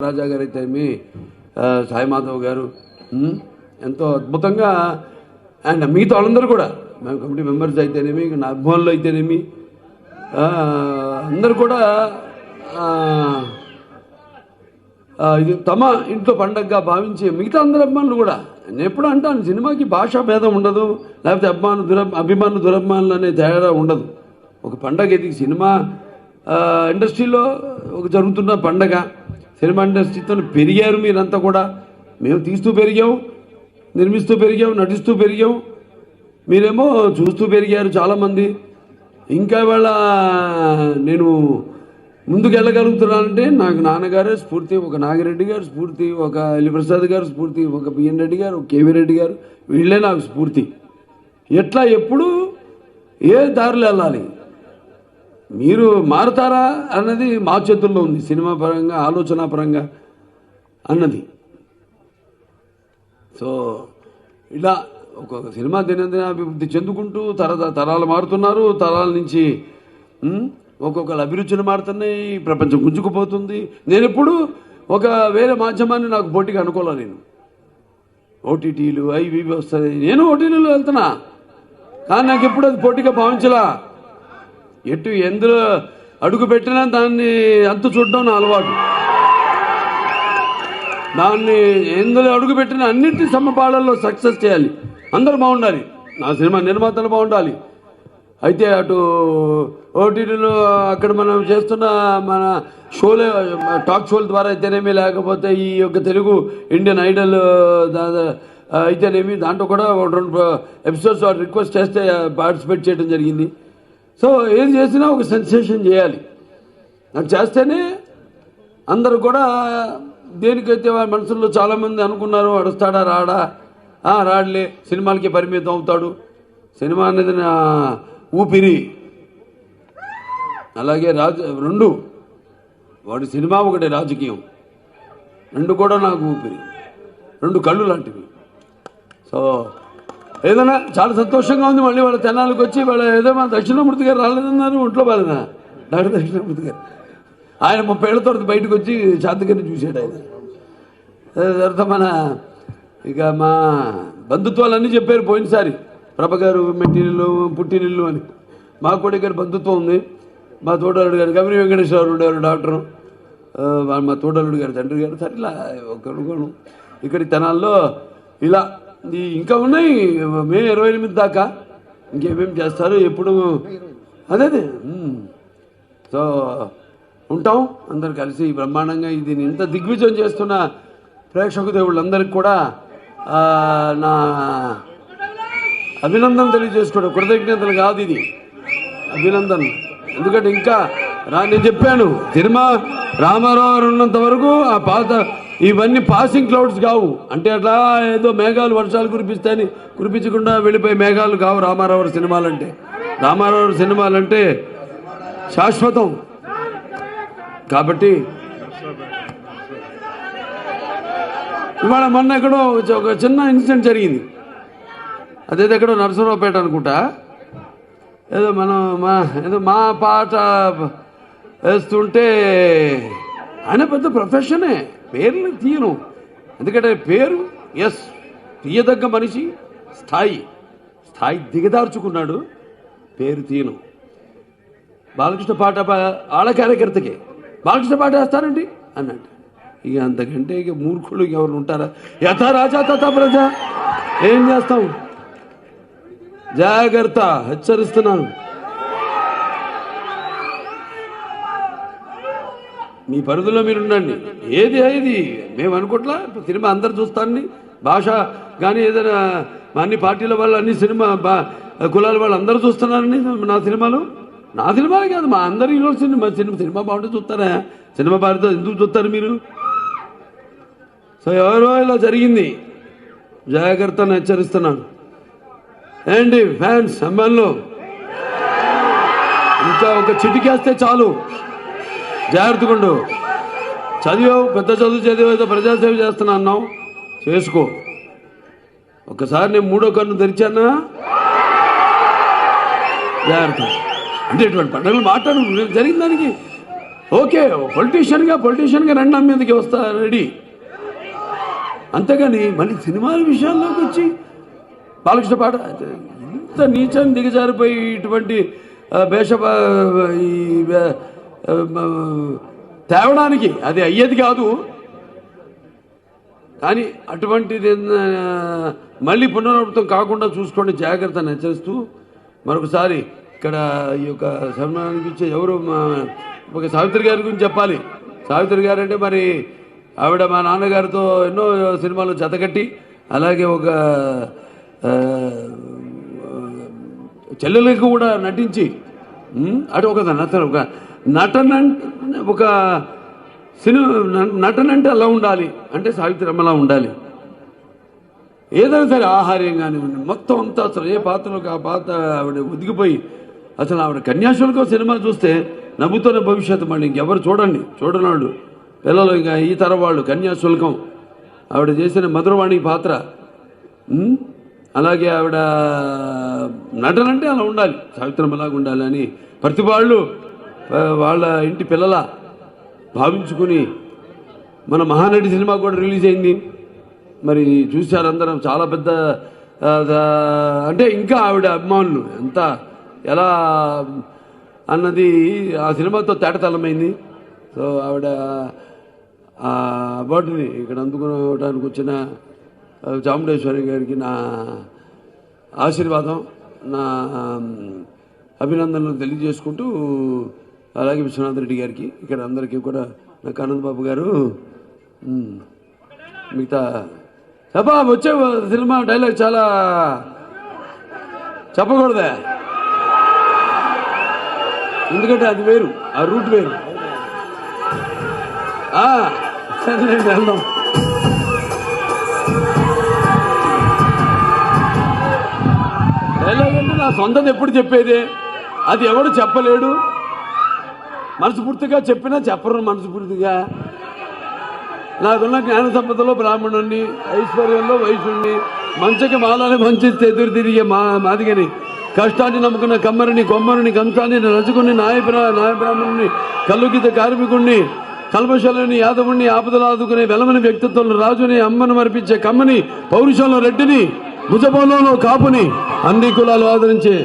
రాజా గారు అయితేనేమి సాయి మాధవ్ గారు ఎంతో అద్భుతంగా అండ్ మిగతా వాళ్ళందరూ కూడా మేము కమిటీ మెంబర్స్ అయితేనేమి నా అభిమానులు అయితేనేమి అందరూ కూడా ఇది తమ ఇంట్లో పండగగా భావించి మిగతా అందరు అభిమానులు కూడా నేను ఎప్పుడు అంటాను సినిమాకి భాషా భేదం ఉండదు, లేకపోతే అభిమానులు దురభిమానులు అనే తేడా ఉండదు. ఒక పండగ ఇది సినిమా ఇండస్ట్రీలో ఒక జరుగుతున్న పండగ. సినిమా ఇండస్ట్రీతో పెరిగారు మీరంతా కూడా, మేము తీస్తూ పెరిగాం, నిర్మిస్తూ పెరిగాం, నటిస్తూ పెరిగాం, మీరేమో చూస్తూ పెరిగారు చాలామంది. ఇంకా ఇవాళ నేను ముందుకు వెళ్ళగలుగుతున్నానంటే నాకు నాన్నగారే స్ఫూర్తి, ఒక నాగిరెడ్డి గారు స్ఫూర్తి, ఒక ఎల్లిప్రసాద్ గారు స్ఫూర్తి, ఒక బిఎన్ రెడ్డి గారు, కేవీ రెడ్డి గారు, వీళ్ళే నాకు స్ఫూర్తి. ఎట్లా ఎప్పుడు ఏ దారిలో వెళ్ళాలి, మీరు మారుతారా అన్నది మా చేతుల్లో ఉంది, సినిమా పరంగా ఆలోచన పరంగా అన్నది. సో ఇలా ఒక్కొక్క సినిమా దినదిన అభివృద్ధి చెందుకుంటూ తరాలు మారుతున్నారు, తరాల నుంచి ఒక్కొక్కరు అభిరుచులు మారుతున్నాయి, ప్రపంచం గుంజుకుపోతుంది. నేను ఎప్పుడు ఒక వేరే మాధ్యమాన్ని నాకు పోటీగా అనుకోలే. నేను ఓటీటీలు అవి వస్తాయి, నేను ఓటీటీలో వెళ్తున్నా, కానీ నాకు ఎప్పుడు అది పోటీగా భావించలా. ఎటు ఎందులో అడుగు పెట్టినా దాన్ని అంత చూడడం నా అలవాటు. దాన్ని ఎందులో అడుగు పెట్టినా అన్నింటి సమపాళల్లో సక్సెస్ చేయాలి, అందరూ బాగుండాలి, నా సినిమా నిర్మాతలు బాగుండాలి. అయితే అటు ఓటీటీలో అక్కడ మనం చేస్తున్న మన షోలే టాక్ షోల ద్వారా అయితేనేమి, లేకపోతే ఈ యొక్క తెలుగు ఇండియన్ ఐడల్ అయితేనేమి, దాంట్లో కూడా 2 ఎపిసోడ్స్ రిక్వెస్ట్ చేస్తే పార్టిసిపేట్ చేయడం జరిగింది. సో ఏం చేసినా ఒక సెన్సేషన్ చేయాలి, నాకు చేస్తేనే అందరూ కూడా దేనికైతే వాళ్ళ మనసుల్లో చాలామంది అనుకున్నారు అడుస్తాడా రాడా, రాడలే, సినిమాలకి పరిమితం అవుతాడు, సినిమా అనేది నా ఊపిరి. అలాగే రెండు వాడి సినిమా ఒకటి రాజకీయం, రెండు కూడా నాకు ఊపిరి, 2 కళ్ళు లాంటివి. సో ఏదైనా చాలా సంతోషంగా ఉంది. మళ్ళీ వాళ్ళ తెనాలకు వచ్చి వాళ్ళ ఏదో మా దక్షిణామూర్తి గారు రాలేదన్నారు, ఒంట్లో బాలేదా డాక్టర్ దక్షిణామూర్తి గారు, ఆయన 30 ఏళ్ల తర్వాత బయటకు వచ్చి శాంతిగారిని చూశాడు. ఆయన తర్వాత మన ఇక మా బంధుత్వాలన్నీ చెప్పారు పోయినసారి, ప్రభ గారు మెట్టినిల్లు పుట్టినిల్లు అని. మాకు కూడా ఇక్కడ బంధుత్వం ఉంది. మా తోడలుడు గారు గమని వెంకటేశ్వరరావు ఉండేవారు డాక్టరు, మా తోడలుడు గారు తండ్రి గారు, సరిలా ఒకరు ఇక్కడి తెనాల్లో ఇలా ఇంకా ఉన్నాయి. మే 28 దాకా ఇంకేమేమి చేస్తారు ఎప్పుడు అదే. సో ఉంటాం అందరు కలిసి బ్రహ్మాండంగా. ఇది ఇంత దిగ్విజయం చేస్తున్న ప్రేక్షక దేవుళ్ళందరికీ కూడా నా అభినందన తెలియజేసుకోవడం, కృతజ్ఞతలు కాదు ఇది, అభినందన. ఎందుకంటే ఇంకా నేను చెప్పాను, సినిమా రామారావు గారు ఉన్నంత వరకు ఆ పాత ఇవన్నీ పాసింగ్ క్లౌడ్స్ కావు. అంటే అట్లా ఏదో మేఘాలు వర్షాలు కురిపిస్తాయని కురిపించకుండా వెళ్ళిపోయే మేఘాలు కావు రామారావు సినిమాలంటే. రామారావు సినిమాలంటే శాశ్వతం. కాబట్టి ఇవాళ మొన్న ఎక్కడో ఒక చిన్న ఇన్సిడెంట్ జరిగింది, అదేదో ఎక్కడో నరసరావుపేట అనుకుంటా, ఏదో మా పాట వేస్తుంటే ఆయన పెద్ద ప్రొఫెషనే, పేర్లు తీయను. ఎందుకంటే పేరు తీయదగ్గ మనిషి, స్థాయి దిగదార్చుకున్నాడు, పేరు తీయను. బాలకృష్ణ పాట ఆళ్ళ కార్యకర్తకే బాలకృష్ణ పాట వేస్తారండి అన్నట్టు. ఇక అంతకంటే ఇక మూర్ఖులు ఎవరు ఉంటారా? యథా రాజా తథా ప్రజ. ఏం చేస్తాం, జాగ్రత్త, హెచ్చరిస్తున్నాను. మీ పరిధిలో మీరు ఉండండి. ఏది మేము అనుకోట్లా, సినిమా అందరు చూస్తారని, భాష కానీ ఏదైనా అన్ని పార్టీల వాళ్ళు, అన్ని సినిమా కులాల వాళ్ళు అందరూ చూస్తున్నారని నా సినిమాలు కాదు, మా అందరి సినిమా బాగుంటే చూస్తారా? సినిమా భారత ఎందుకు చూస్తారు మీరు? సో ఎవరో ఇలా జరిగింది, జాగ్రత్తను హెచ్చరిస్తున్నాను. ఏంటి ఫ్యాన్స్, అమ్మాయిలు ఇంకా ఒక చిటికేస్తే చాలు, జాగ్రత్తగా ఉండు. చదివావు, పెద్ద చదువు ఏదో ప్రజాసేవ చేస్తున్నా అన్నావు, చేసుకో. ఒకసారి నేను 3వ కన్ను తెరిచానా, జాగ్రత్త. అంటే ఇటువంటి పండుగలు మాట్లాడు జరిగిన దానికి ఓకే, పొలిటీషియన్గా రండి మీదకి వస్తా, రెడీ. అంతేగాని మళ్ళీ సినిమాల విషయాల్లోకి వచ్చి బాలకృష్ణ పాట ఇంత నీచాన్ని దిగజారిపోయి ఇటువంటి తేవడానికి అది అయ్యేది కాదు. కానీ అటువంటిది మళ్ళీ పునరావృతం కాకుండా చూసుకోండి, జాగ్రత్తను హెచ్చరిస్తూ మరొకసారి ఇక్కడ ఈ యొక్క సన్మానానికి ఇచ్చే ఎవరు ఒక సావిత్రి గారి గురించి చెప్పాలి. సావిత్రి గారు అంటే మరి ఆవిడ మా నాన్నగారితో ఎన్నో సినిమాలు జతకట్టి, అలాగే ఒక చెల్లెలకు కూడా నటించి అటు ఒక నటన అంటే అలా ఉండాలి, అంటే సావిత్రి అమ్మలా ఉండాలి. ఏదైనా సరే ఆహార్యం కానివ్వండి, మొత్తం అంతా అసలు ఏ పాత్రలోకి ఆ పాత్ర ఆవిడ ఒదిగిపోయి, అసలు ఆవిడ కన్యాశుల్కం సినిమా చూస్తే నవ్వుతున్న భవిష్యత్తు మళ్ళీ ఇంకెవరు చూడనాడు పిల్లలు, ఇంకా ఈ తరం వాళ్ళు. కన్యాశుల్కం ఆవిడ చేసిన మధురవాణి పాత్ర, అలాగే ఆవిడ నటన అంటే అలా ఉండాలి, సావిత్రమ్మలాగా ఉండాలి అని ప్రతి వాళ్ళు వాళ్ళ ఇంటి పిల్లల భావించుకుని మన మహానటి సినిమా కూడా రిలీజ్ అయింది. మరి చూశారు అందరం, చాలా పెద్ద అంటే ఇంకా ఆవిడ అభిమానులు ఎంత ఎలా అన్నది ఆ సినిమాతో తేటతలమైంది. సో ఆవిడ అవార్డుని ఇక్కడ అందుకోవడానికి వచ్చిన చాముండేశ్వరి గారికి నా ఆశీర్వాదం, నా అభినందనలు తెలియజేసుకుంటూ, అలాగే విశ్వనాథ్ రెడ్డి గారికి, ఇక్కడ అందరికీ కూడా నాకు ఆనంద్ బాబు గారు మిగతా చెప్పా వచ్చే సినిమా డైలాగ్ చాలా చెప్పకూడదా, ఎందుకంటే అది వేరు, ఆ రూట్ వేరు. సరేనండి, వెళ్దాం. డైలాగ్ అంటే నా సొంతది ఎప్పుడు చెప్పేదే, అది ఎవడు చెప్పలేడు. మనస్ఫూర్తిగా చెప్పినా చెప్పరు, మనస్ఫూర్తిగా. నాకున్న జ్ఞాన సంపదలో బ్రాహ్మణుణ్ణి, ఐశ్వర్యంలో వైశ్యుణ్ణి, మంచకి మాలని మంచిస్తే ఎదురు తిరిగే మాదిగని, కష్టాన్ని నమ్ముకున్న కమ్మరిని, కొమ్మరిని, కంసాన్ని రచుకుని, నాయబ్రాహ్మణుని, కల్లుగీత కార్మికుణ్ణి, కల్మశలని, యాదవుణ్ణి, ఆపదలాదుకునే వెలమని వ్యక్తిత్వంలో రాజుని, అమ్మను మరిపించే కమ్మని, పౌరుషంలో రెడ్డిని, భుజబలంలో కాపుని, అన్ని కులాలు ఆదరించే